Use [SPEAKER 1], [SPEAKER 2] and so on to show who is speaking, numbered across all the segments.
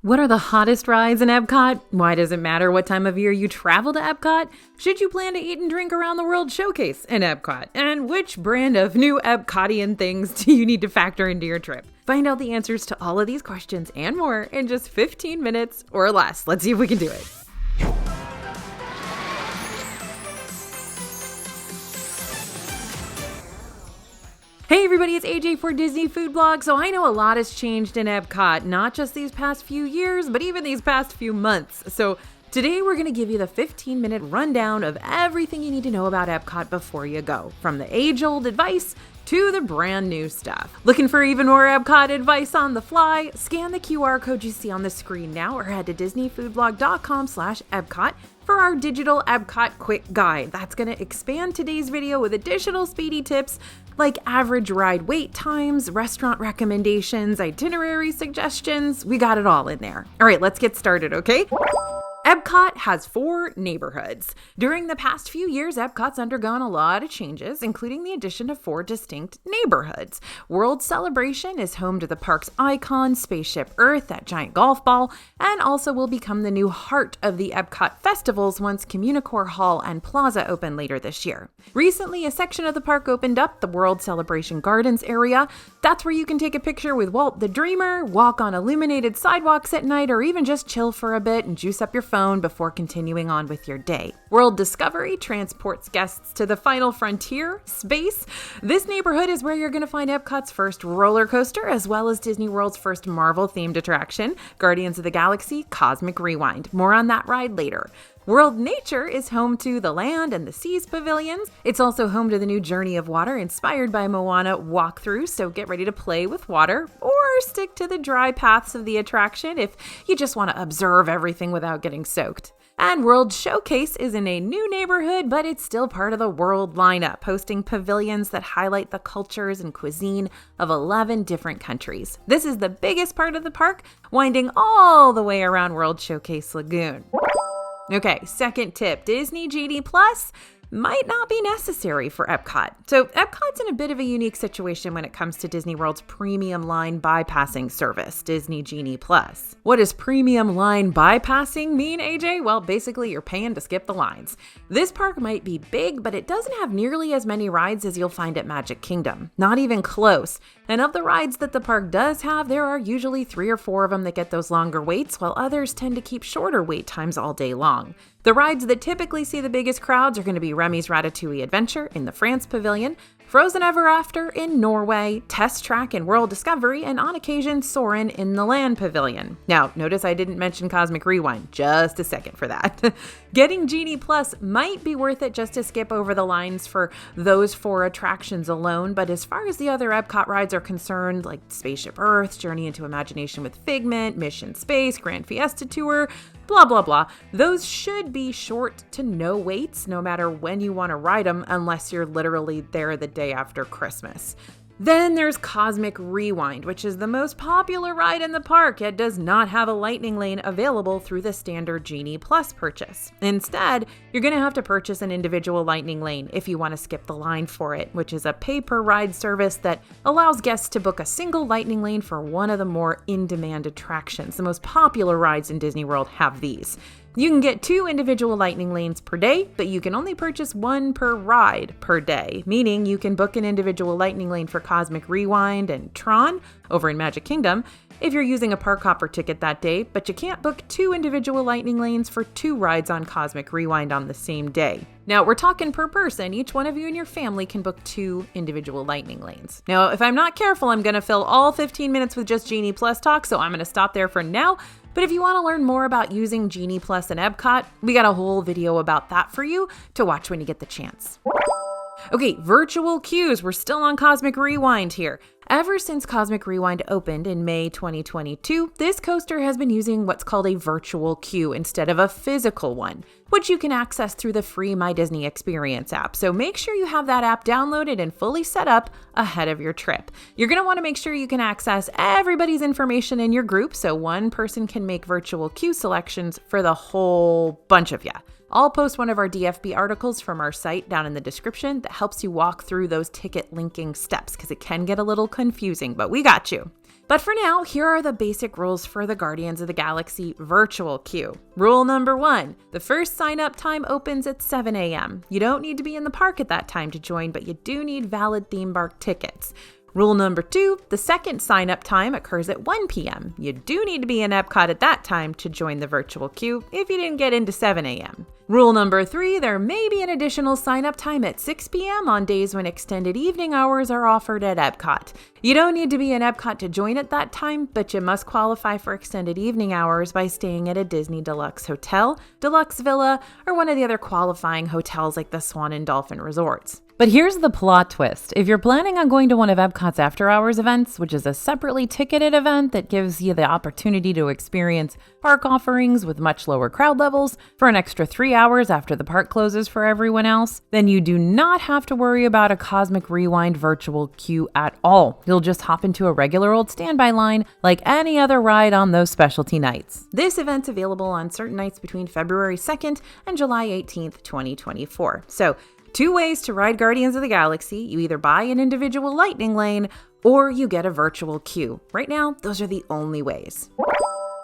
[SPEAKER 1] What are the hottest rides in EPCOT? Why does it matter what time of year you travel to EPCOT? Should you plan to eat and drink around the World Showcase in EPCOT? And which brand of new EPCOT-ian things do you need to factor into your trip? Find out the answers to all of these questions and more in just 15 minutes or less. Let's see if we can do it. Hey everybody, it's AJ for Disney Food Blog. So I know a lot has changed in EPCOT, not just these past few years, but even these past few months. So today we're going to give you the 15-minute rundown of everything you need to know about EPCOT before you go, from the age-old advice to the brand new stuff. Looking for even more EPCOT advice on the fly? Scan the QR code you see on the screen now or head to disneyfoodblog.com/EPCOT for our digital EPCOT quick guide. That's going to expand today's video with additional speedy tips like average ride wait times, restaurant recommendations, itinerary suggestions. We got it all in there. All right, let's get started, okay? EPCOT has 4 neighborhoods. During the past few years, EPCOT's undergone a lot of changes, including the addition of 4 distinct neighborhoods. World Celebration is home to the park's icon, Spaceship Earth, that giant golf ball, and also will become the new heart of the EPCOT festivals once Communicore Hall and Plaza open later this year. Recently, a section of the park opened up, the World Celebration Gardens area. That's where you can take a picture with Walt the Dreamer, walk on illuminated sidewalks at night, or even just chill for a bit and juice up your phone before continuing on with your day. World Discovery transports guests to the final frontier, space. This neighborhood is where you're going to find EPCOT's first roller coaster, as well as Disney World's first Marvel-themed attraction, Guardians of the Galaxy Cosmic Rewind. More on that ride later. World Nature is home to the Land and the Seas pavilions. It's also home to the new Journey of Water inspired by Moana walkthrough, so get ready to play with water or stick to the dry paths of the attraction if you just want to observe everything without getting soaked. And World Showcase is in a new neighborhood, but it's still part of the World lineup, hosting pavilions that highlight the cultures and cuisine of 11 different countries. This is the biggest part of the park, winding all the way around World Showcase Lagoon. Okay, second tip, Disney Genie Plus might not be necessary for EPCOT. So EPCOT's in a bit of a unique situation when it comes to Disney World's premium line bypassing service, Disney Genie Plus. What does premium line bypassing mean, AJ? Well, basically you're paying to skip the lines. This park might be big, but it doesn't have nearly as many rides as you'll find at Magic Kingdom. Not even close. And of the rides that the park does have, there are usually 3 or 4 of them that get those longer waits, while others tend to keep shorter wait times all day long. The rides that typically see the biggest crowds are going to be Remy's Ratatouille Adventure in the France Pavilion, Frozen Ever After in Norway, Test Track in World Discovery, and on occasion Soarin' in the Land Pavilion. Now, notice I didn't mention Cosmic Rewind, just a second for that. Getting Genie Plus might be worth it just to skip over the lines for those 4 attractions alone, but as far as the other EPCOT rides are concerned, like Spaceship Earth, Journey into Imagination with Figment, Mission Space, Grand Fiesta Tour, blah, blah, blah. Those should be short to no waits, no matter when you want to ride them, unless you're literally there the day after Christmas. Then there's Cosmic Rewind, which is the most popular ride in the park, yet does not have a lightning lane available through the standard Genie Plus purchase. Instead, you're going to have to purchase an individual lightning lane if you want to skip the line for it, which is a pay-per-ride service that allows guests to book a single lightning lane for one of the more in-demand attractions. The most popular rides in Disney World have these. You can get 2 individual lightning lanes per day, but you can only purchase 1 per ride per day, meaning you can book an individual lightning lane for Cosmic Rewind and Tron over in Magic Kingdom if you're using a park hopper ticket that day, but you can't book 2 individual lightning lanes for 2 rides on Cosmic Rewind on the same day. Now, we're talking per person. Each one of you and your family can book 2 individual lightning lanes. Now, if I'm not careful, I'm going to fill all 15 minutes with just Genie Plus talk, so I'm going to stop there for now. But if you want to learn more about using Genie Plus and EPCOT, we got a whole video about that for you to watch when you get the chance. Okay, virtual queues. We're still on Cosmic Rewind here. Ever since Cosmic Rewind opened in May 2022, this coaster has been using what's called a virtual queue instead of a physical one, which you can access through the free My Disney Experience app. So make sure you have that app downloaded and fully set up ahead of your trip. You're going to want to make sure you can access everybody's information in your group so one person can make virtual queue selections for the whole bunch of you. I'll post one of our DFB articles from our site down in the description that helps you walk through those ticket linking steps because it can get a little confusing, but we got you. But for now, here are the basic rules for the Guardians of the Galaxy virtual queue. Rule number 1, the first sign-up time opens at 7 a.m. You don't need to be in the park at that time to join, but you do need valid theme park tickets. Rule number 2, the second sign-up time occurs at 1 p.m. You do need to be in EPCOT at that time to join the virtual queue if you didn't get into 7 a.m. Rule number 3, there may be an additional sign-up time at 6 p.m. on days when extended evening hours are offered at EPCOT. You don't need to be in EPCOT to join at that time, but you must qualify for extended evening hours by staying at a Disney Deluxe Hotel, Deluxe Villa, or one of the other qualifying hotels like the Swan and Dolphin Resorts. But here's the plot twist. If you're planning on going to one of EPCOT's after-hours events, which is a separately ticketed event that gives you the opportunity to experience park offerings with much lower crowd levels for an extra 3 hours after the park closes for everyone else, then you do not have to worry about a Cosmic Rewind virtual queue at all. You'll just hop into a regular old standby line like any other ride on those specialty nights. This event's available on certain nights between February 2nd and July 18th, 2024. So, 2 ways to ride Guardians of the Galaxy. You either buy an individual lightning lane or you get a virtual queue. Right now, those are the only ways.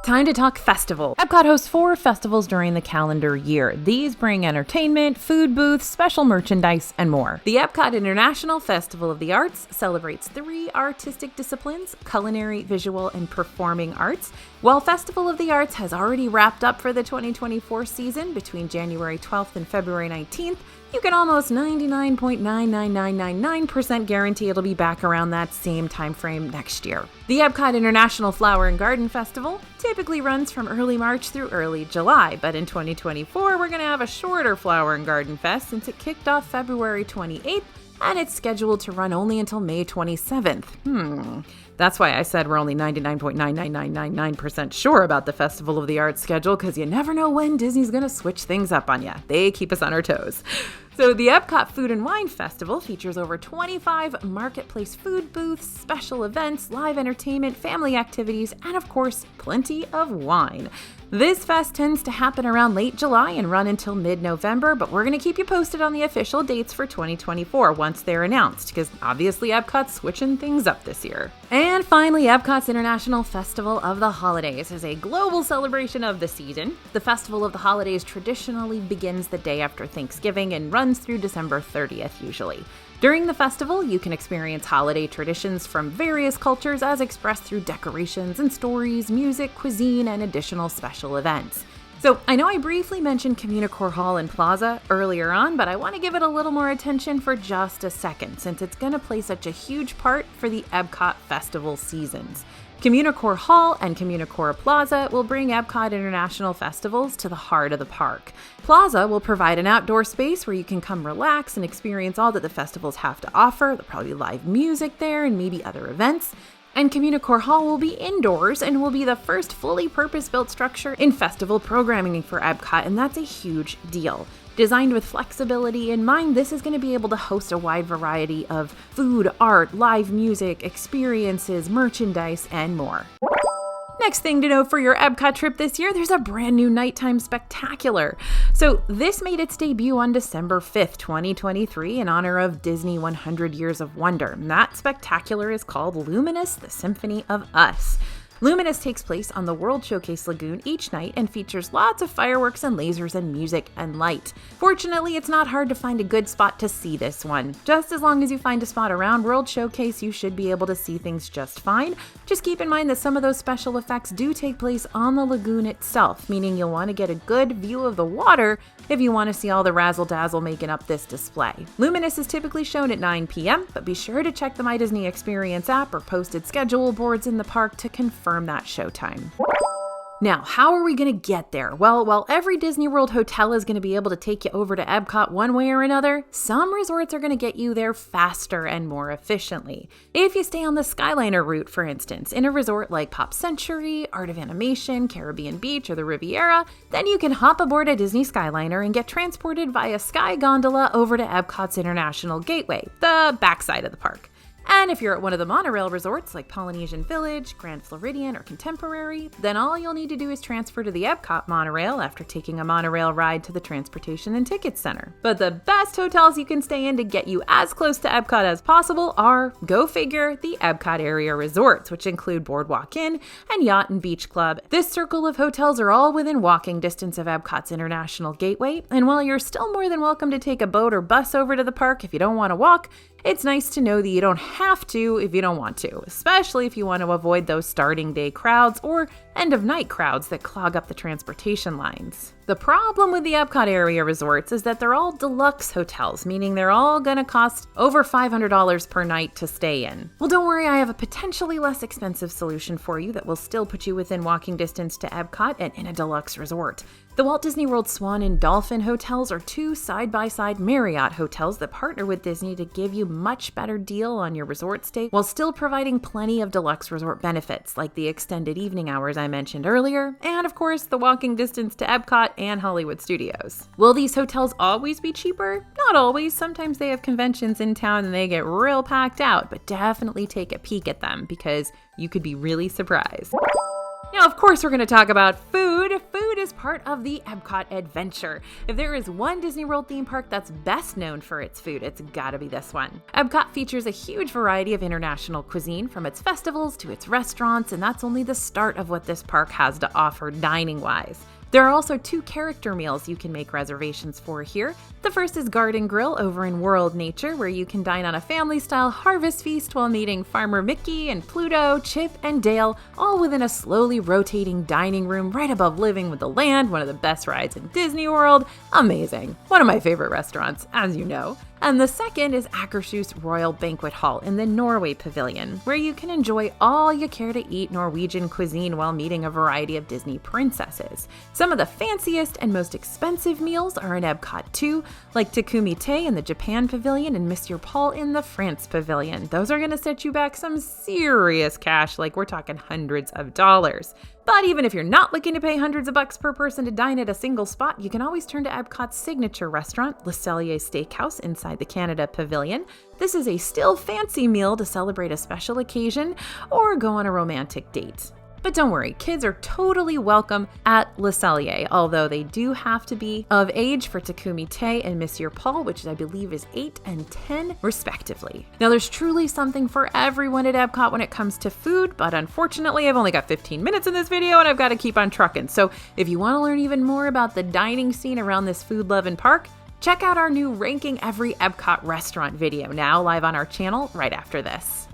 [SPEAKER 1] Time to talk festival. EPCOT hosts 4 festivals during the calendar year. These bring entertainment, food booths, special merchandise, and more. The EPCOT International Festival of the Arts celebrates 3 artistic disciplines: culinary, visual, and performing arts. While Festival of the Arts has already wrapped up for the 2024 season between January 12th and February 19th, you can almost 99.99999% guarantee it'll be back around that same time frame next year. The EPCOT International Flower and Garden Festival typically runs from early March through early July, but in 2024 we're going to have a shorter Flower and Garden Fest since it kicked off February 28th and it's scheduled to run only until May 27th. That's why I said we're only 99.99999% sure about the Festival of the Arts schedule, because you never know when Disney's going to switch things up on you. They keep us on our toes. So the EPCOT Food and Wine Festival features over 25 marketplace food booths, special events, live entertainment, family activities, and of course, plenty of wine. This fest tends to happen around late July and run until mid-November, but we're going to keep you posted on the official dates for 2024 once they're announced, because obviously EPCOT's switching things up this year. And finally, EPCOT's International Festival of the Holidays is a global celebration of the season. The Festival of the Holidays traditionally begins the day after Thanksgiving and runs through December 30th usually. During the festival, you can experience holiday traditions from various cultures as expressed through decorations and stories, music, cuisine, and additional special events. So I know I briefly mentioned Communicore Hall and Plaza earlier on, but I want to give it a little more attention for just a second, since it's going to play such a huge part for the EPCOT festival seasons. Communicore Hall and Communicore Plaza will bring EPCOT International Festivals to the heart of the park. Plaza will provide an outdoor space where you can come relax and experience all that the festivals have to offer. There'll probably be live music there and maybe other events. And Communicore Hall will be indoors and will be the first fully purpose-built structure in festival programming for EPCOT, and that's a huge deal. Designed with flexibility in mind, this is going to be able to host a wide variety of food, art, live music, experiences, merchandise, and more. Next thing to know for your EPCOT trip this year, there's a brand new nighttime spectacular. So this made its debut on December 5th, 2023 in honor of Disney 100 Years of Wonder. And that spectacular is called Luminous, the Symphony of Us. Luminous takes place on the World Showcase Lagoon each night and features lots of fireworks and lasers and music and light. Fortunately, it's not hard to find a good spot to see this one. Just as long as you find a spot around World Showcase, you should be able to see things just fine. Just keep in mind that some of those special effects do take place on the lagoon itself, meaning you'll want to get a good view of the water if you want to see all the razzle-dazzle making up this display. Luminous is typically shown at 9 p.m., but be sure to check the My Disney Experience app or posted schedule boards in the park to confirm that showtime. Now, how are we going to get there? Well, while every Disney World hotel is going to be able to take you over to EPCOT one way or another, some resorts are going to get you there faster and more efficiently. If you stay on the Skyliner route, for instance, in a resort like Pop Century, Art of Animation, Caribbean Beach, or the Riviera, then you can hop aboard a Disney Skyliner and get transported via Sky Gondola over to EPCOT's International Gateway, the backside of the park. And if you're at one of the monorail resorts like Polynesian Village, Grand Floridian, or Contemporary, then all you'll need to do is transfer to the EPCOT monorail after taking a monorail ride to the Transportation and Tickets Center. But the best hotels you can stay in to get you as close to EPCOT as possible are, go figure, the EPCOT area resorts, which include Boardwalk-ian and Yacht and Beach Club. This circle of hotels are all within walking distance of EPCOT's International Gateway, and while you're still more than welcome to take a boat or bus over to the park if you don't want to walk, it's nice to know that you don't have to if you don't want to, especially if you want to avoid those starting day crowds or end of night crowds that clog up the transportation lines. The problem with the EPCOT area resorts is that they're all deluxe hotels, meaning they're all gonna cost over $500 per night to stay in. Well, don't worry, I have a potentially less expensive solution for you that will still put you within walking distance to EPCOT and in a deluxe resort. The Walt Disney World Swan and Dolphin hotels are two side-by-side Marriott hotels that partner with Disney to give you much better deal on your resort stay while still providing plenty of deluxe resort benefits like the extended evening hours I mentioned earlier, and of course the walking distance to EPCOT and Hollywood Studios. Will these hotels always be cheaper? Not always. Sometimes they have conventions in town and they get real packed out, but definitely take a peek at them because you could be really surprised. Now, of course, we're going to talk about food. Food is part of the EPCOT adventure. If there is one Disney World theme park that's best known for its food, it's gotta be this one. EPCOT features a huge variety of international cuisine, from its festivals to its restaurants, and that's only the start of what this park has to offer dining-wise. There are also 2 character meals you can make reservations for here. The first is Garden Grill over in World Nature, where you can dine on a family-style harvest feast while meeting Farmer Mickey and Pluto, Chip, and Dale, all within a slowly rotating dining room right above Living with the Land, one of the best rides in Disney World. Amazing. One of my favorite restaurants, as you know. And the second is Akershus Royal Banquet Hall in the Norway Pavilion, where you can enjoy all you care to eat Norwegian cuisine while meeting a variety of Disney princesses. Some of the fanciest and most expensive meals are in EPCOT too, like Takumi Te in the Japan Pavilion and Monsieur Paul in the France Pavilion. Those are going to set you back some serious cash, like we're talking hundreds of dollars. But even if you're not looking to pay hundreds of bucks per person to dine at a single spot, you can always turn to EPCOT's signature restaurant, Le Cellier Steakhouse inside the Canada Pavilion. This is a still fancy meal to celebrate a special occasion or go on a romantic date. But don't worry, kids are totally welcome at Le Cellier, although they do have to be of age for Takumi Te and Monsieur Paul, which I believe is 8 and 10 respectively. Now there's truly something for everyone at EPCOT when it comes to food, but unfortunately I've only got 15 minutes in this video and I've got to keep on trucking. So if you want to learn even more about the dining scene around this food-loving park, check out our new Ranking Every EPCOT Restaurant video, now live on our channel right after this.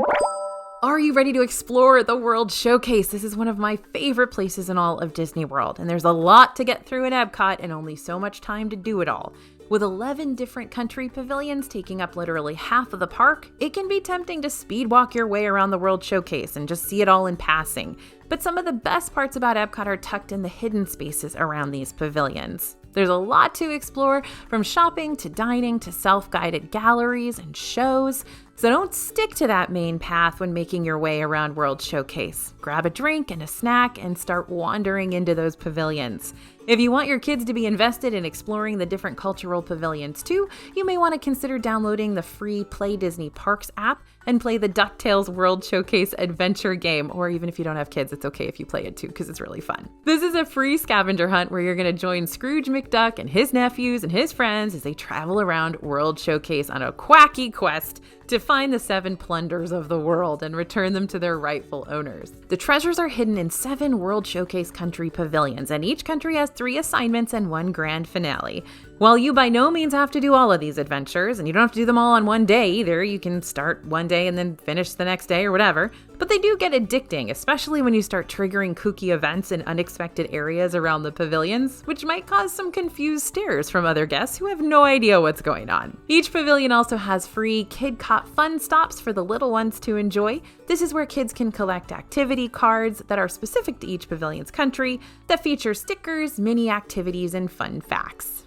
[SPEAKER 1] Are you ready to explore the World Showcase? This is one of my favorite places in all of Disney World, and there's a lot to get through in EPCOT and only so much time to do it all. With 11 different country pavilions taking up literally half of the park, it can be tempting to speed walk your way around the World Showcase and just see it all in passing. But some of the best parts about EPCOT are tucked in the hidden spaces around these pavilions. There's a lot to explore, from shopping to dining to self-guided galleries and shows. So don't stick to that main path when making your way around World Showcase. Grab a drink and a snack and start wandering into those pavilions. If you want your kids to be invested in exploring the different cultural pavilions too, you may want to consider downloading the free Play Disney Parks app and play the DuckTales World Showcase adventure game, or even if you don't have kids, it's okay if you play it too, because it's really fun. This is a free scavenger hunt where you're going to join Scrooge McDuck and his nephews and his friends as they travel around World Showcase on a quacky quest to find the 7 plunders of the world and return them to their rightful owners. The treasures are hidden in 7 World Showcase country pavilions, and each country has 3 assignments and 1 grand finale. While you by no means have to do all of these adventures, and you don't have to do them all on one day either, you can start one day and then finish the next day or whatever, but they do get addicting, especially when you start triggering kooky events in unexpected areas around the pavilions, which might cause some confused stares from other guests who have no idea what's going on. Each pavilion also has free KidCot fun stops for the little ones to enjoy. This is where kids can collect activity cards that are specific to each pavilion's country that feature stickers, mini activities, and fun facts.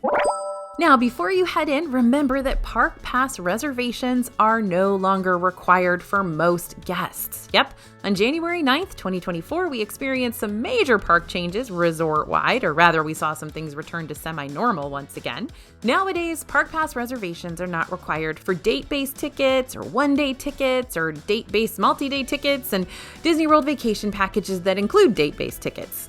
[SPEAKER 1] Now, before you head in, remember that Park Pass reservations are no longer required for most guests. Yep, on January 9th, 2024, we experienced some major park changes resort-wide, or rather we saw some things return to semi-normal once again. Nowadays, Park Pass reservations are not required for date-based tickets or one-day tickets or date-based multi-day tickets and Disney World vacation packages that include date-based tickets.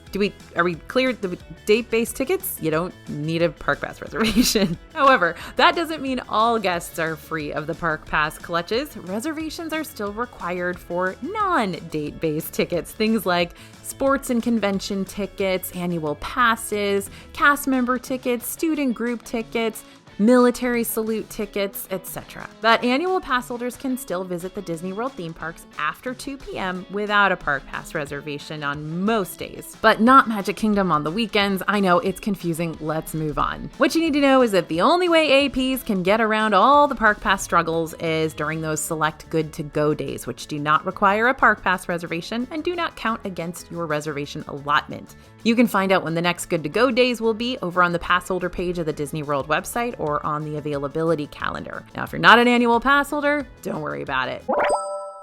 [SPEAKER 1] Are we clear? The date-based tickets? You don't need a Park Pass reservation. However, that doesn't mean all guests are free of the Park Pass clutches. Reservations are still required for non-date-based tickets, things like sports and convention tickets, annual passes, cast member tickets, student group tickets, military salute tickets, etc. But annual pass holders can still visit the Disney World theme parks after 2 p.m. without a Park Pass reservation on most days, but not Magic Kingdom on the weekends. I know it's confusing. Let's move on. What you need to know is that the only way APs can get around all the Park Pass struggles is during those select good to go days, which do not require a Park Pass reservation and do not count against your reservation allotment. You can find out when the next good to go days will be over on the pass holder page of the Disney World website or on the availability calendar. Now, if you're not an annual pass holder, don't worry about it.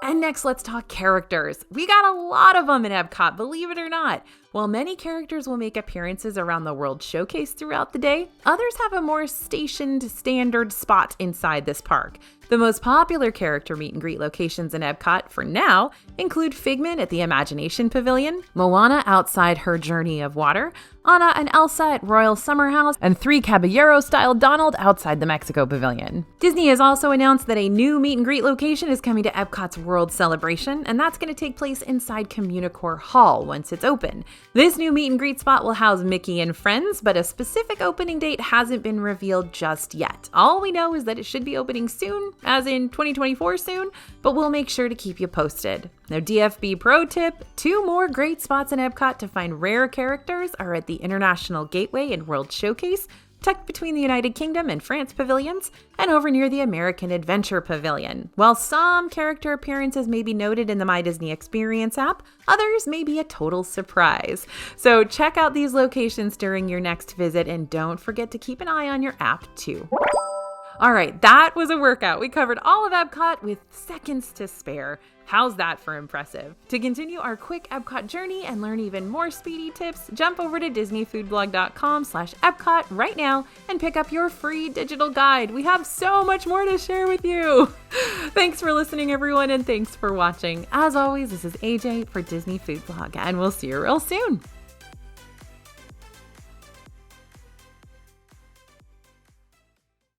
[SPEAKER 1] And next, let's talk characters. We got a lot of them in EPCOT, believe it or not. While many characters will make appearances around the World Showcase throughout the day, others have a more stationed standard spot inside this park. The most popular character meet and greet locations in EPCOT for now include Figment at the Imagination Pavilion, Moana outside her Journey of Water, Anna and Elsa at Royal Summer House, and Three Caballero-style Donald outside the Mexico Pavilion. Disney has also announced that a new meet and greet location is coming to EPCOT's World Celebration, and that's going to take place inside Communicore Hall once it's open. This new meet and greet spot will house Mickey and friends, but a specific opening date hasn't been revealed just yet. All we know is that it should be opening soon, as in 2024 soon, but we'll make sure to keep you posted. Now, DFB pro tip, 2 more great spots in EPCOT to find rare characters are at the International Gateway and World Showcase, tucked between the United Kingdom and France pavilions, and over near the American Adventure Pavilion. While some character appearances may be noted in the My Disney Experience app, others may be a total surprise. So check out these locations during your next visit, and don't forget to keep an eye on your app too. All right, that was a workout. We covered all of EPCOT with seconds to spare. How's that for impressive? To continue our quick EPCOT journey and learn even more speedy tips, jump over to disneyfoodblog.com/EPCOT right now and pick up your free digital guide. We have so much more to share with you. Thanks for listening, everyone, and thanks for watching. As always, this is AJ for Disney Food Blog, and we'll see you real soon.